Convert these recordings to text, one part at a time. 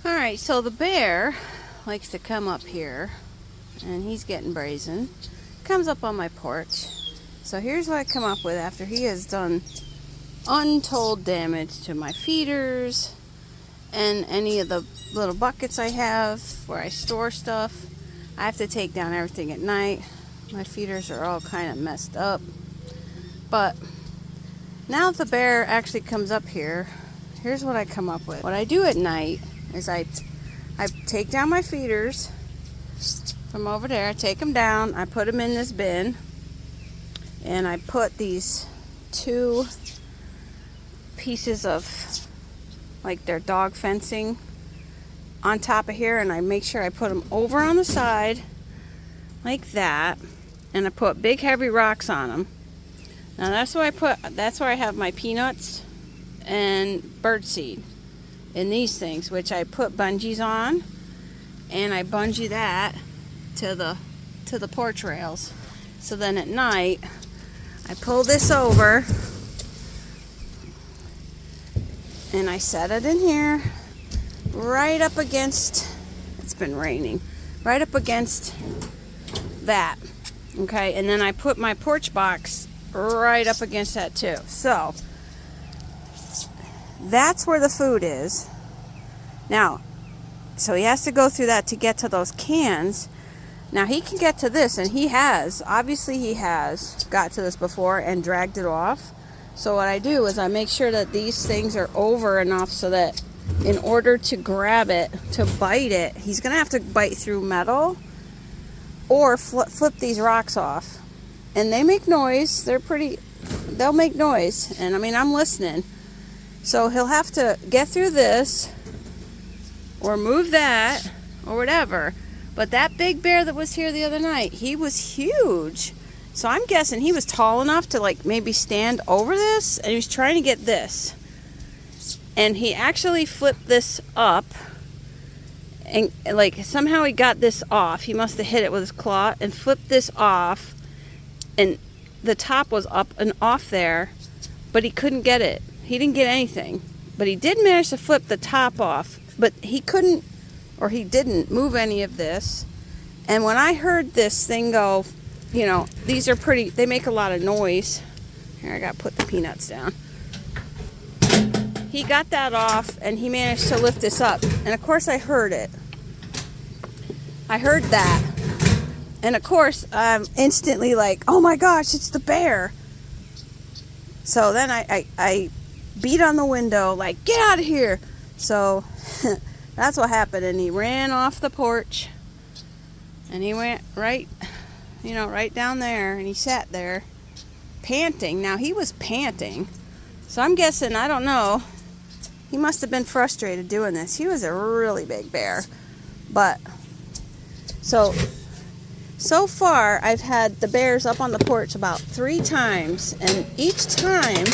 Alright, so the bear likes to come up here, and he's getting brazen. Comes up on my porch. So here's what I come up with after he has done untold damage to my feeders and any of the little buckets I have where I store stuff. I have to take down everything at night. My feeders are all kind of messed up. But now the bear actually comes up here, here's what I come up with. What I do at night is I take down my feeders from over there. I take them down, I put them in this bin, and I put these 2 pieces of, like, their dog fencing on top of here, and I make sure I put them over on the side like that, and I put big heavy rocks on them. Now that's where I have my peanuts and birdseed in these things, which I put bungees on, and I bungee that to the porch rails. So then at night I pull this over and I set it in here right up against, it's been raining, right up against that. Okay, and then I put my porch box right up against that too. So that's where the food is. Now, so he has to go through that to get to those cans. Now he can get to this, and he has got to this before and dragged it off. So what I do is I make sure that these things are over enough so that in order to grab it, to bite it, he's gonna have to bite through metal or flip these rocks off. And they make noise. They'll make noise. And I mean, I'm listening. So he'll have to get through this or move that or whatever. But that big bear that was here the other night, he was huge. So I'm guessing he was tall enough to, like, maybe stand over this, and he was trying to get this. And he actually flipped this up, and like somehow he got this off. He must have hit it with his claw and flipped this off, and the top was up and off there, but he couldn't get it. He didn't get anything, but he did manage to flip the top off, but he couldn't, or he didn't move any of this. And when I heard this thing go, you know, these are pretty, they make a lot of noise. Here, I gotta put the peanuts down. He got that off, and he managed to lift this up. And of course I heard it. I heard that. And of course, I'm instantly like, oh my gosh, it's the bear. So then I beat on the window, like, get out of here. So that's what happened. And he ran off the porch. And he went right down there. And he sat there panting. Now, he was panting. So I'm guessing, I don't know, he must have been frustrated doing this. He was a really big bear. But, so far, I've had the bears up on the porch about 3 times, and each time,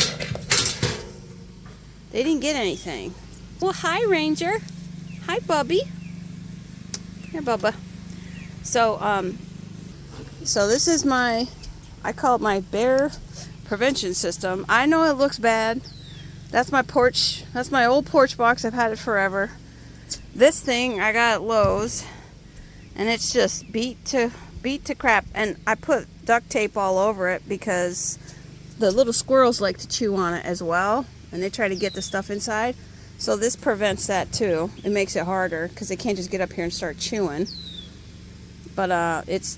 they didn't get anything. Well, hi, Ranger. Hi, Bubby. Here, Bubba. So this is I call it my bear prevention system. I know it looks bad. That's my porch. That's my old porch box. I've had it forever. This thing I got at Lowe's, and it's just beat to crap. And I put duct tape all over it because the little squirrels like to chew on it as well, and they try to get the stuff inside. So this prevents that too. It makes it harder because they can't just get up here and start chewing. But it's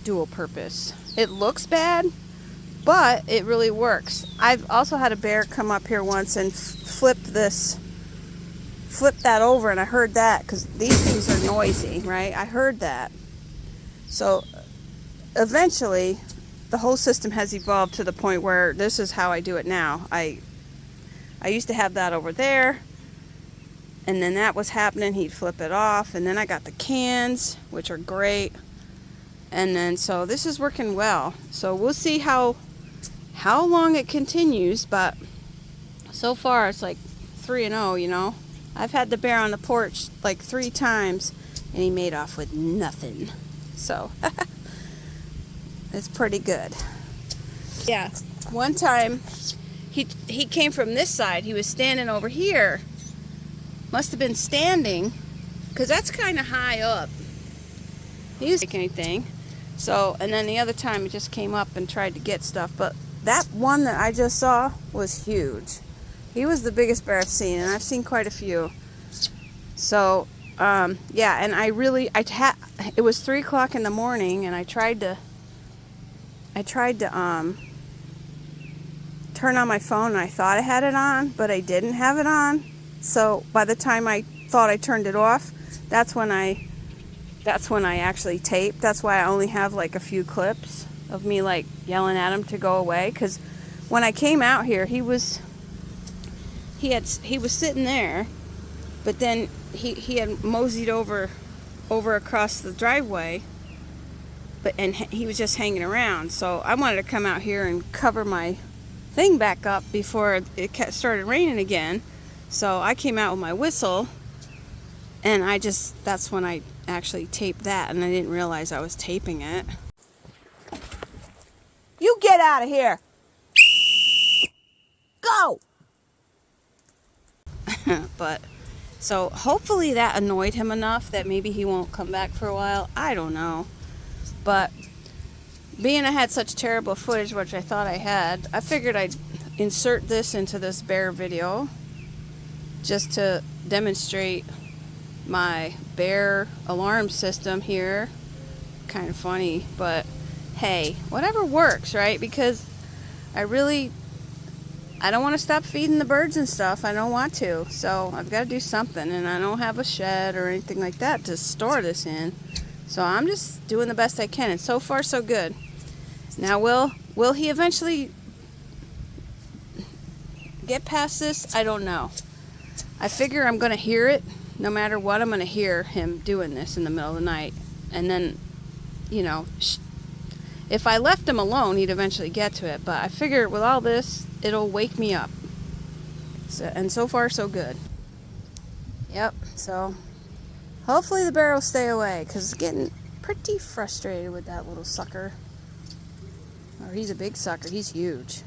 dual purpose. It looks bad, but it really works. I've also had a bear come up here once and flip that over, and I heard that because these things are noisy, right? I heard that. So eventually the whole system has evolved to the point where this is how I do it now. I used to have that over there, and then that was happening, he'd flip it off, and then I got the cans, which are great. And then, so this is working well. So we'll see how long it continues, but so far it's like 3-0, you know. I've had the bear on the porch like 3 times, and he made off with nothing. So it's pretty good. Yeah, one time he came from this side. He was standing over here. Must have been standing because that's kind of high up. He didn't take anything. So, and then the other time it just came up and tried to get stuff. But that one that I just saw was huge. He was the biggest bear I've seen, and I've seen quite a few. So, yeah, and it was 3 o'clock in the morning, and I tried to turn on my phone, and I thought I had it on, but I didn't have it on. So by the time I thought I turned it off, that's when I actually taped. That's why I only have like a few clips of me like yelling at him to go away. Because when I came out here, he was sitting there, but then he had moseyed over across the driveway, and he was just hanging around. So I wanted to come out here and cover my thing back up before it started raining again. So I came out with my whistle, and that's when I actually taped that, and I didn't realize I was taping it. You get out of here! Go! But, so hopefully that annoyed him enough that maybe he won't come back for a while. I don't know. But being I had such terrible footage, which I thought I had, I figured I'd insert this into this bear video just to demonstrate my bear alarm system here. Kind of funny, but hey, whatever works, right? Because I don't want to stop feeding the birds and stuff. I don't want to, so I've got to do something, and I don't have a shed or anything like that to store this in. So I'm just doing the best I can, and so far so good. Now will he eventually get past this? I don't know. I figure I'm going to hear it. No matter what, I'm going to hear him doing this in the middle of the night. And then, you know, if I left him alone, he'd eventually get to it. But I figure with all this, it'll wake me up. And so far, so good. Yep, so hopefully the bear will stay away, because it's getting pretty frustrated with that little sucker. Or he's a big sucker. He's huge.